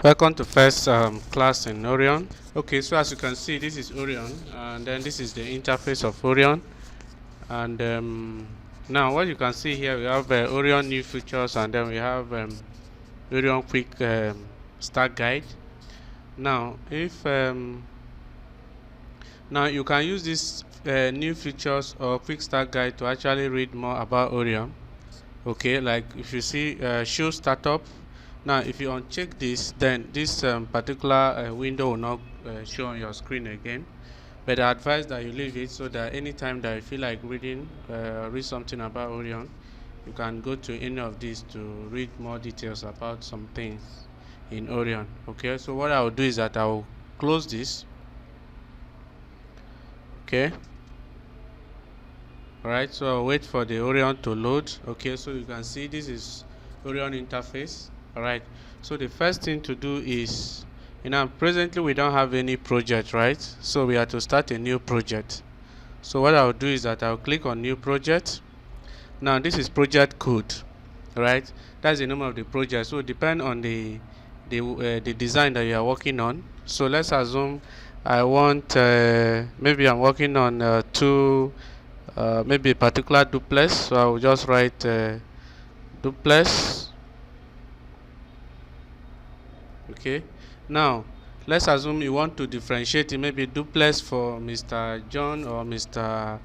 Welcome to first class in Orion. Okay, so as you can see, this is Orion, and then this is the interface of Orion. And now what you can see here, we have Orion new features, and then we have Orion quick start guide. Now, if now you can use this new features or quick start guide to actually read more about Orion. Okay, like if you see show startup. Now if you uncheck this, then this particular window will not show on your screen again, but I advise that you leave it so that anytime that you feel like read something about Orion, you can go to any of these to read more details about some things in Orion. Okay, so what I will do is that I will close this. Okay, alright, so I'll wait for the Orion to load. Okay, so you can see this is Orion interface. Alright, so the first thing to do is, presently we don't have any project, right? So we have to start a new project. So what I'll do is that I'll click on new project. Now this is project code, right? That's the name of the project. So depend on the design that you are working on. So let's assume I want maybe I'm working on maybe a particular duplex. So I will just write duplex. Okay, now let's assume you want to differentiate maybe duplex for Mr. John or Mr.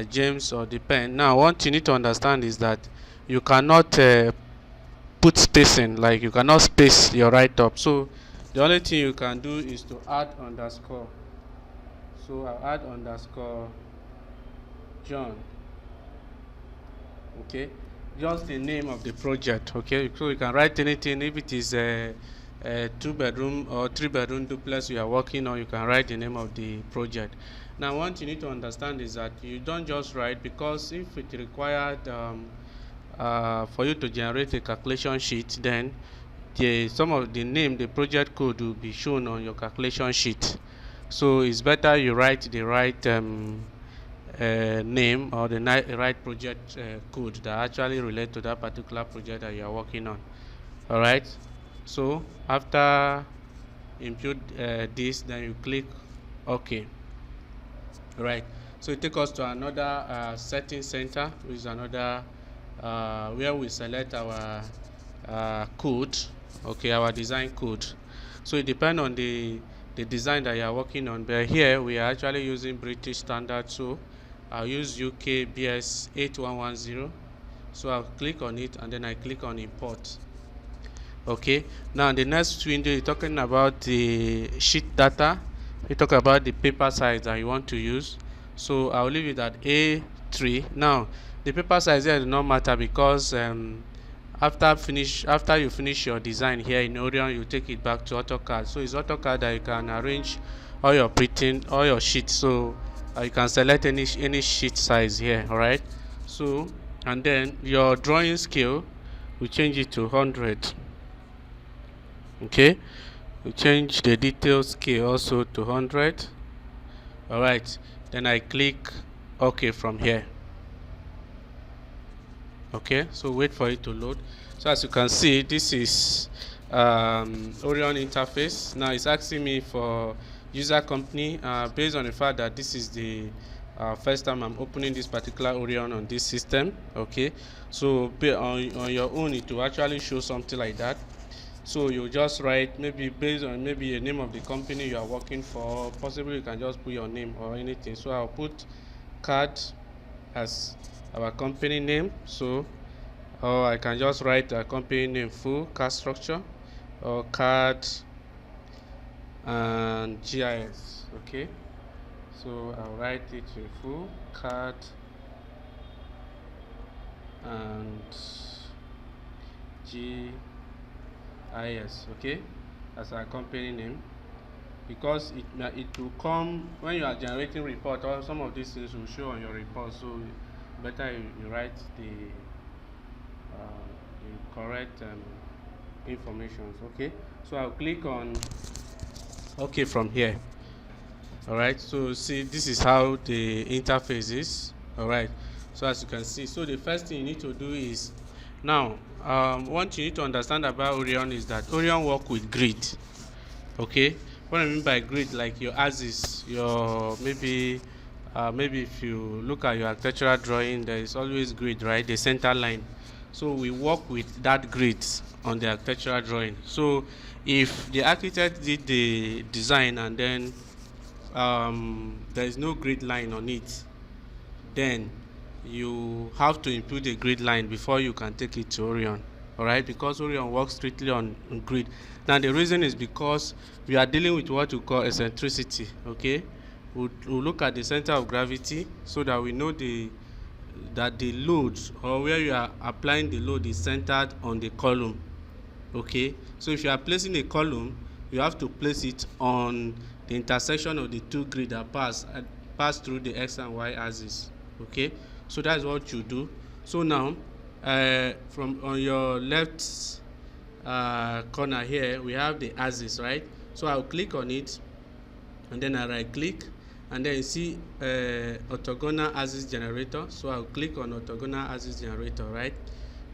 James, or depend. Now what you need to understand is that you cannot put spacing, like you cannot space your write up. So the only thing you can do is to add underscore. So I'll add underscore John. Okay, just the name of the project. Okay, so you can write anything. If it is a 2-bedroom or 3-bedroom duplex you are working on, you can write the name of the project. Now what you need to understand is that you don't just write, because if it required for you to generate a calculation sheet, then some of the name, the project code will be shown on your calculation sheet. So it's better you write the right name or the right project code that actually relate to that particular project that you are working on. All right, so after input this, then you click OK. Right, so it takes us to another setting center, which is another where we select our code. Okay, our design code. So it depends on the design that you are working on, but here we are actually using British standard, so I'll use UK BS 8110. So I'll click on it and then I click on import. Okay, now the next window is talking about the sheet data. We talk about the paper size that you want to use. So I'll leave it at A3. Now the paper size here does not matter, because after you finish your design here in Orion, you take it back to AutoCAD. So it's AutoCAD that you can arrange all your printing, all your sheets. So you can select any sheet size here. All right, so and then your drawing scale, we change it to 100. Okay, we change the detail scale also to 100. All right, then I click OK from here. Okay, so wait for it to load. So as you can see, this is Orion interface. Now it's asking me for user company based on the fact that this is the first time I'm opening this particular Orion on this system. Okay, so on your own, it will actually show something like that. So you just write maybe based on maybe a name of the company you are working for. Possibly you can just put your name or anything. So I'll put CAD as our company name. So or I can just write a company name full CAD structure, or CAD and GIS. Okay, so I'll write it in full CAD and GIS. Okay, as our company name, because it will come when you are generating report, or some of these things will show on your report. So better you write the correct information. Okay, so I'll click on OK from here. All right, so see, this is how the interface is. All right, so as you can see, so the first thing you need to do is, now one thing you need to understand about Orion is that Orion work with grid. Okay, what I mean by grid, like your axis, your maybe if you look at your architectural drawing, there is always grid, right? The center line. So we work with that grid on the architectural drawing. So if the architect did the design and then there is no grid line on it, then you have to input a grid line before you can take it to Orion. All right, because Orion works strictly on grid. Now the reason is because we are dealing with what we call eccentricity. Okay, we'll look at the center of gravity so that we know that the load, or where you are applying the load, is centered on the column. Okay, so if you are placing a column, you have to place it on the intersection of the two grids that pass through the x and y axis. Okay, so that's what you do. So now from on your left corner here, we have the axis, right? So I'll click on it and then I right click, and then you see orthogonal axis generator. So I'll click on orthogonal axis generator, right?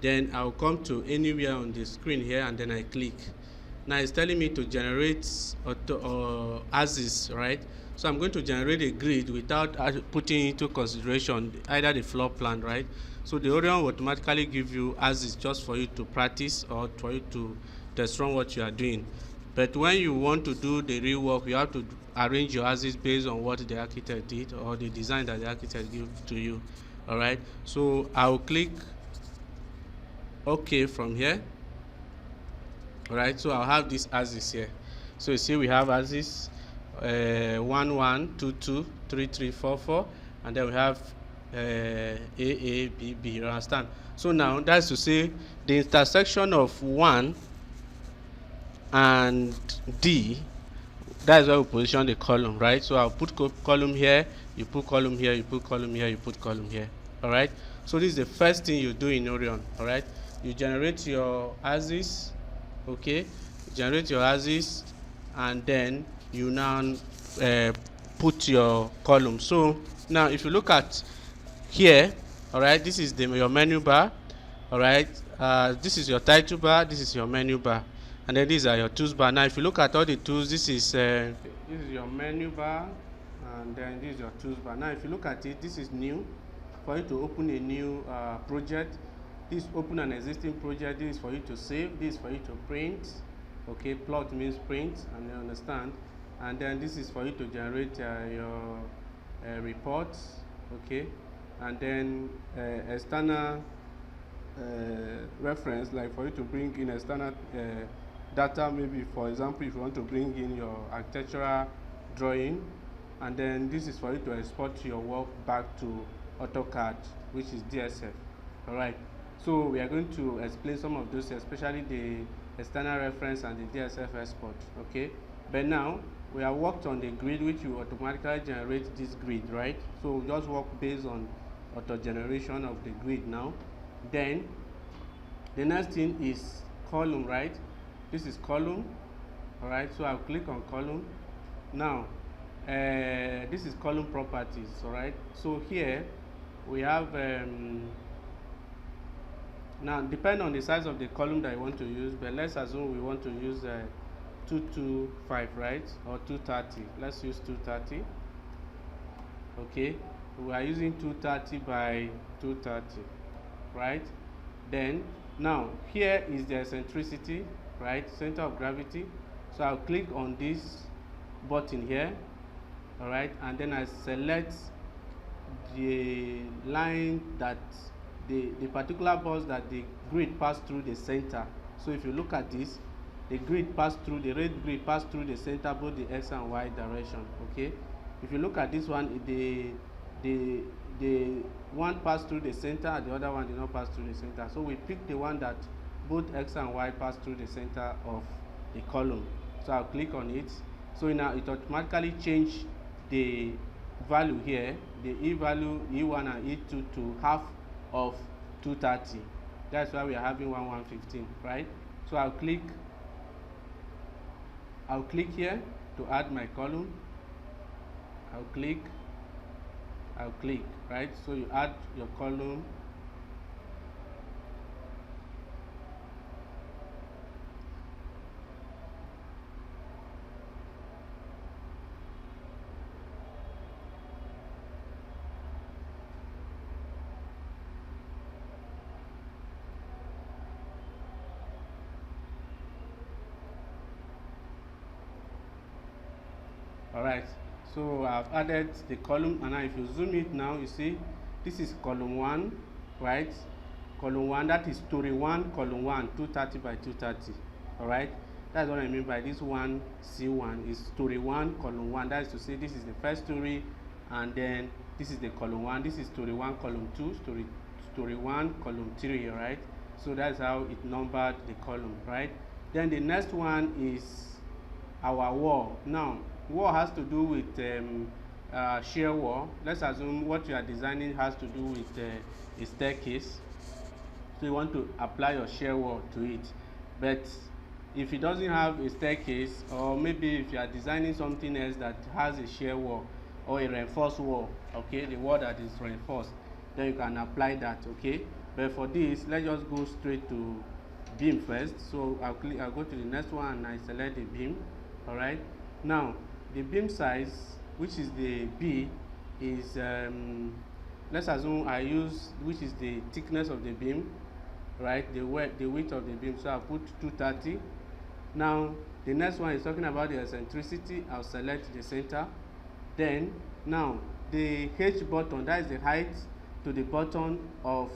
Then I'll come to anywhere on the screen here and then I click. Now it's telling me to generate axis, right? So I'm going to generate a grid without putting into consideration either the floor plan, right? So the Orion will automatically give you axis just for you to practice or for you to test run what you are doing. But when you want to do the real work, you have to arrange your axis based on what the architect did or the design that the architect gave to you. All right. So I'll click OK from here. All right. So I'll have this axis here. So you see we have axis 1 1 2 2 3 3 4 4, and then we have A B B. You understand? So now that's to say the intersection of 1 and D, that is where we position the column, right? So I'll put column here, you put column here, you put column here, you put column here. All right. So this is the first thing you do in Orion. All right. You generate your axis. Okay. You generate your axis, and then you now put your column. So now if you look at here, all right, this is your menu bar. All right. This is your title bar. This is your menu bar. And then these are your tools bar. Now if you look at all the tools, this is your menu bar, and then this is your tools bar. Now if you look at it, this is new. For you to open a new project, this open an existing project. This is for you to save. This is for you to print. Okay, plot means print, and you understand. And then this is for you to generate your reports. Okay, and then external reference, like for you to bring in external data, maybe for example if you want to bring in your architectural drawing, and then this is for you to export your work back to AutoCAD, which is DSF. All right, so we are going to explain some of those, especially the external reference and the DSF export. Okay, but now we have worked on the grid, which will automatically generate this grid, right? So we just work based on auto generation of the grid now. Then the next thing is column, right? This is column. All right, so I'll click on column. Now this is column properties. All right, so here we have now depend on the size of the column that you want to use, but let's assume we want to use 225, right, or 230. Let's use 230. Okay, we are using 230 by 230, right? Then now here is the eccentricity, right, center of gravity. So I'll click on this button here. All right, and then I select the line that the particular bus that the grid passed through the center. So if you look at this, the grid passed through, the red grid passed through the center, both the x and y direction. Okay, if you look at this one, the one passed through the center, the other one did not pass through the center. So we pick the one that both x and y pass through the center of the column. So I'll click on it. So now it automatically change the value here, the E value E1 and E2 to half of 230. That's why we are having 115, right? So I'll click here to add my column. I'll click, right? So you add your column. All right, so I've added the column, and now if you zoom it now, you see this is column 1, right? Column 1, that is story 1, column 1, 230 by 230. All right, that's what I mean by this one. C1 is story 1, column 1. That is to say, this is the first story, and then this is the column 1. This is story 1, column 2, story 1, column 3. All right, so that's how it numbered the column, right? Then the next one is our wall. Now, wall has to do with shear wall. Let's assume what you are designing has to do with a staircase. So you want to apply your shear wall to it. But if it doesn't have a staircase, or maybe if you are designing something else that has a shear wall or a reinforced wall, okay, the wall that is reinforced, then you can apply that, okay. But for this, let's just go straight to beam first. So I'll go to the next one and I select the beam. All right, now the beam size, which is the B, is let's assume I use, which is the thickness of the beam, right, the width of the beam, so I'll put 230. Now the next one is talking about the eccentricity. I'll select the center. Then now the H button, that is the height to the bottom of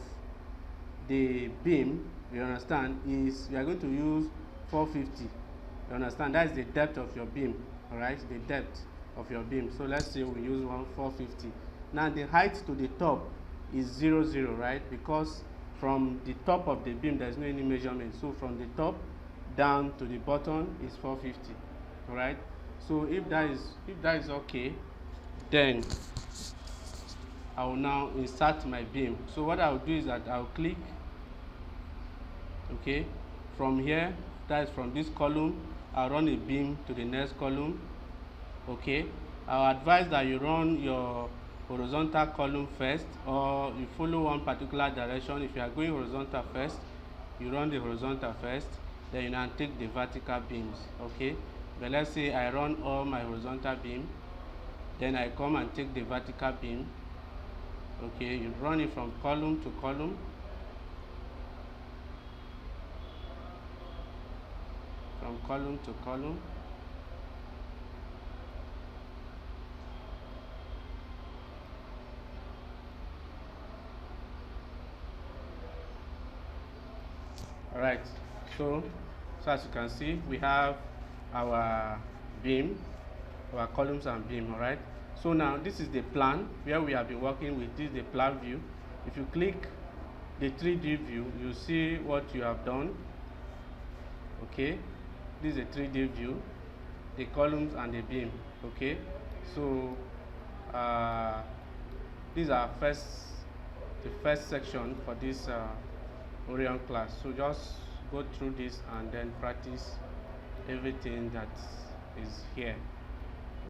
the beam, you understand, is we are going to use 450. You understand, that is the depth of your beam. All right, the depth of your beam. So let's say we use 450. Now the height to the top is 0, 0, right, because from the top of the beam there's no any measurement. So from the top down to the bottom is 450. All right, so if that is okay, then I will now insert my beam. So what I'll do is that I'll click, okay, from here, that is from this column, I'll run a beam to the next column. Okay, I'll advise that you run your horizontal column first, or you follow one particular direction. If you are going horizontal first, you run the horizontal first, then you now take the vertical beams. Okay, but let's say I run all my horizontal beam, then I come and take the vertical beam. Okay, you run it from column to column, from column to column. All right, so as you can see, we have our beam, our columns and beam. All right, so now this is the plan where we have been working with. This is the plan view. If you click the 3D view, you see what you have done. Okay, this is a 3D view, the columns and the beam. Okay, so these are the first section for this Orion class. So just go through this and then practice everything that is here.